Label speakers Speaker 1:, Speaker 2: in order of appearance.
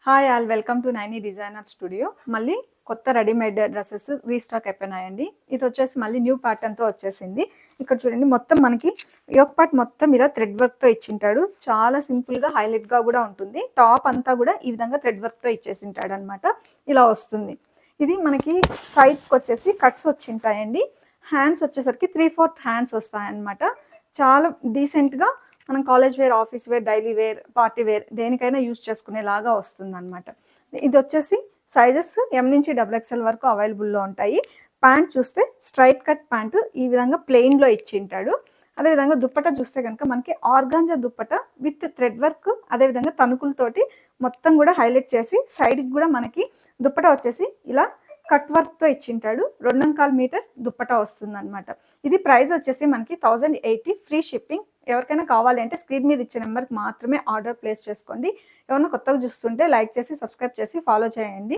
Speaker 1: Hi all welcome to Naini designer studio. మళ్ళీ కొత్త readymade dresses restock అయిపోయినాయండి. ఇది వచ్చేసి మళ్ళీ న్యూ ప్యాటర్న్తో వచ్చేసింది. ఇక్కడ చూడండి, మొత్తం మనకి యోక్ పార్ట్ మొత్తం ఇలా థ్రెడ్ వర్క్తో ఇచ్చింటాడు. చాలా సింపుల్గా హైలైట్గా కూడా ఉంటుంది. టాప్ అంతా కూడా ఈ విధంగా థ్రెడ్ వర్క్తో ఇచ్చేసింటాడు అనమాట. ఇలా వస్తుంది. ఇది మనకి సైడ్స్కి వచ్చేసి కట్స్ వచ్చింటాయండి. హ్యాండ్స్ వచ్చేసరికి 3/4 హ్యాండ్స్ వస్తాయన్నమాట. చాలా డీసెంట్గా మనం college wear, office wear, daily wear, party wear దేనికైనా యూజ్ చేసుకునేలాగా వస్తుంది అనమాట. ఇది వచ్చేసి సైజెస్ M నుంచి XXL వరకు అవైలబుల్లో ఉంటాయి. ప్యాంట్ చూస్తే స్ట్రైట్ కట్ ప్యాంటు ఈ విధంగా ప్లెయిన్లో ఇచ్చింటాడు. అదేవిధంగా దుప్పట చూస్తే కనుక మనకి organza dupatta with thread work, అదేవిధంగా తణుకులతోటి మొత్తం కూడా హైలైట్ చేసి సైడ్కి కూడా మనకి దుప్పట వచ్చేసి ఇలా కట్ వర్క్తో ఇచ్చింటాడు. 2.25 మీటర్ దుప్పట వస్తుంది అనమాట. ఇది ప్రైస్ వచ్చేసి మనకి 1080, ఫ్రీ షిప్పింగ్. ఎవరికైనా కావాలి అంటే స్క్రీన్ మీద ఇచ్చే నెంబర్కి మాత్రమే ఆర్డర్ ప్లేస్ చేసుకోండి. ఎవరైనా కొత్తగా చూస్తుంటే లైక్ చేసి సబ్స్క్రైబ్ చేసి ఫాలో చేయండి.